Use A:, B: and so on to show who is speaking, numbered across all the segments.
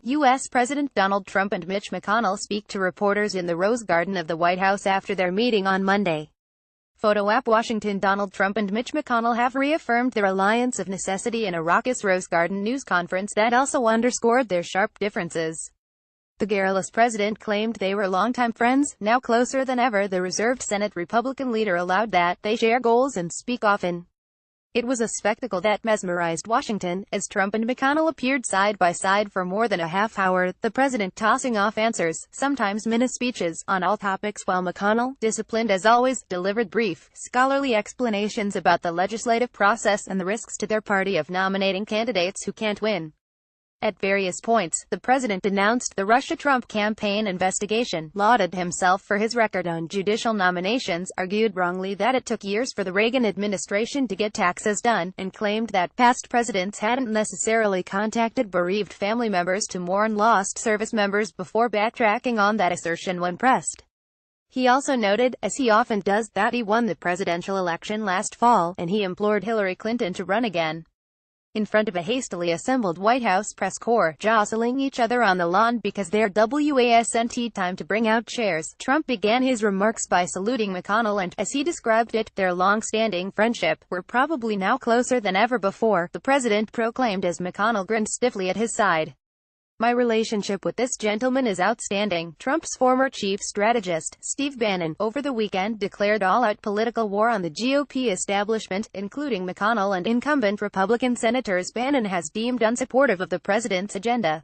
A: U.S. President Donald Trump and Mitch McConnell speak to reporters in the Rose Garden of the White House after their meeting on Monday. Photo app Washington. Donald Trump and Mitch McConnell have reaffirmed their alliance of necessity in a raucous Rose Garden news conference that also underscored their sharp differences. The garrulous president claimed they were longtime friends, now closer than ever. The reserved Senate Republican leader allowed that they share goals and speak often. It was a spectacle that mesmerized Washington, as Trump and McConnell appeared side by side for more than a half hour, the president tossing off answers, sometimes mini-speeches, on all topics, while McConnell, disciplined as always, delivered brief, scholarly explanations about the legislative process and the risks to their party of nominating candidates who can't win. At various points, the president denounced the Russia-Trump campaign investigation, lauded himself for his record on judicial nominations, argued wrongly that it took years for the Reagan administration to get taxes done, and claimed that past presidents hadn't necessarily contacted bereaved family members to mourn lost service members, before backtracking on that assertion when pressed. He also noted, as he often does, that he won the presidential election last fall, and he implored Hillary Clinton to run again. In front of a hastily assembled White House press corps, jostling each other on the lawn because their wasn't time to bring out chairs, Trump began his remarks by saluting McConnell and, as he described it, their long-standing friendship, were probably now closer than ever before, the president proclaimed as McConnell grinned stiffly at his side. "My relationship with this gentleman is outstanding." Trump's former chief strategist, Steve Bannon, over the weekend declared all-out political war on the GOP establishment, including McConnell and incumbent Republican senators Bannon has deemed unsupportive of the president's agenda.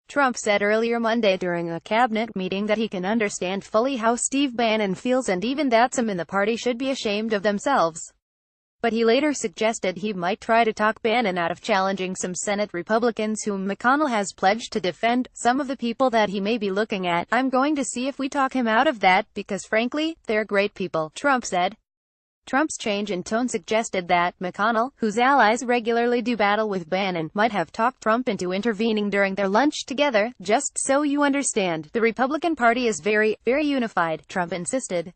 A: Trump said earlier Monday during a cabinet meeting that he can understand fully how Steve Bannon feels and even that some in the party should be ashamed of themselves. But he later suggested he might try to talk Bannon out of challenging some Senate Republicans whom McConnell has pledged to defend, some of the people that he may be looking at. "I'm going to see if we talk him out of that, because frankly, they're great people," Trump said. Trump's change in tone suggested that McConnell, whose allies regularly do battle with Bannon, might have talked Trump into intervening during their lunch together. "Just so you understand, the Republican Party is very unified," Trump insisted.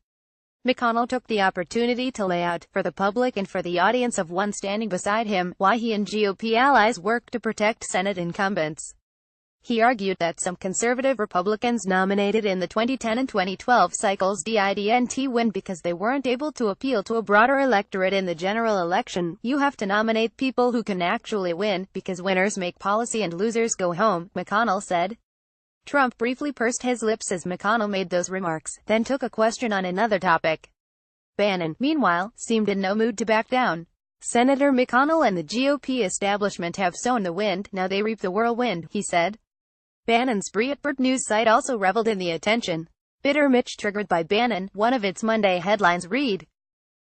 A: McConnell took the opportunity to lay out, for the public and for the audience of one standing beside him, why he and GOP allies work to protect Senate incumbents. He argued that some conservative Republicans nominated in the 2010 and 2012 cycles didn't win because they weren't able to appeal to a broader electorate in the general election. "You have to nominate people who can actually win, because winners make policy and losers go home," McConnell said. Trump briefly pursed his lips as McConnell made those remarks, then took a question on another topic. Bannon, meanwhile, seemed in no mood to back down. "Senator McConnell and the GOP establishment have sown the wind, now they reap the whirlwind," he said. Bannon's Breitbart news site also reveled in the attention. "Bitter Mitch triggered by Bannon," one of its Monday headlines read.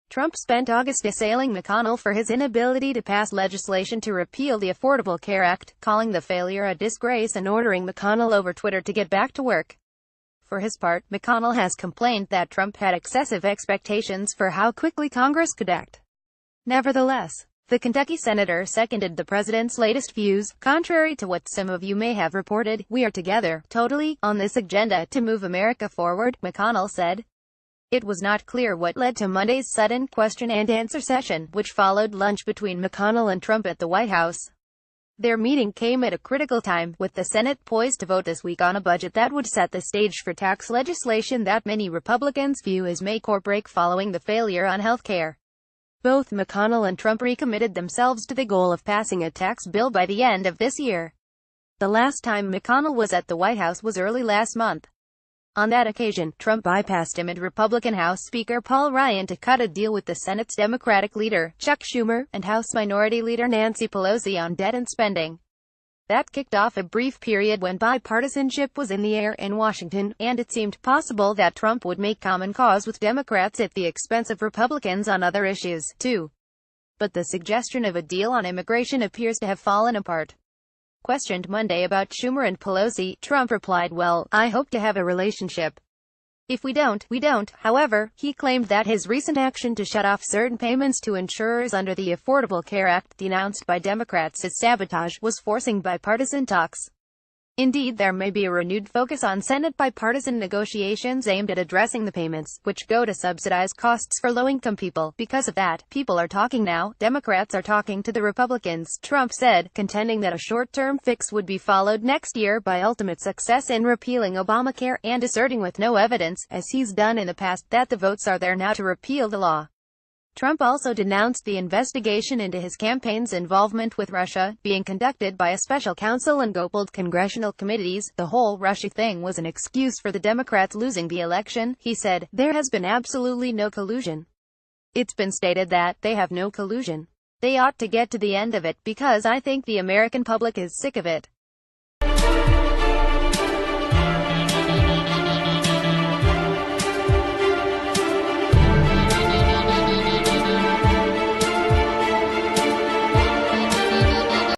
A: Trump spent August assailing McConnell for his inability to pass legislation to repeal the Affordable Care Act, calling the failure a disgrace and ordering McConnell over Twitter to get back to work. For his part, McConnell has complained that Trump had excessive expectations for how quickly Congress could act. Nevertheless, the Kentucky senator seconded the president's latest views. "Contrary to what some of you may have reported, we are together, totally, on this agenda to move America forward," McConnell said. It was not clear what led to Monday's sudden question-and-answer session, which followed lunch between McConnell and Trump at the White House. Their meeting came at a critical time, with the Senate poised to vote this week on a budget that would set the stage for tax legislation that many Republicans view as make or break following the failure on health care. Both McConnell and Trump recommitted themselves to the goal of passing a tax bill by the end of this year. The last time McConnell was at the White House was early last month. On that occasion, Trump bypassed him and Republican House Speaker Paul Ryan to cut a deal with the Senate's Democratic leader, Chuck Schumer, and House Minority Leader Nancy Pelosi on debt and spending. That kicked off a brief period when bipartisanship was in the air in Washington, and it seemed possible that Trump would make common cause with Democrats at the expense of Republicans on other issues, too. But the suggestion of a deal on immigration appears to have fallen apart. Questioned Monday about Schumer and Pelosi, Trump replied, "Well, I hope to have a relationship. If we don't, we don't." However, he claimed that his recent action to shut off certain payments to insurers under the Affordable Care Act, denounced by Democrats as sabotage, was forcing bipartisan talks. Indeed, there may be a renewed focus on Senate bipartisan negotiations aimed at addressing the payments, which go to subsidize costs for low-income people. Because of that, people are talking now. Democrats are talking to the Republicans, Trump said, contending that a short-term fix would be followed next year by ultimate success in repealing Obamacare, and asserting with no evidence, as he's done in the past, that the votes are there now to repeal the law. Trump also denounced the investigation into his campaign's involvement with Russia, being conducted by a special counsel and gopaled congressional committees. The whole Russia thing was an excuse for the Democrats losing the election, he said. There has been absolutely no collusion. It's been stated that they have no collusion. They ought to get to the end of it, because I think the American public is sick of it.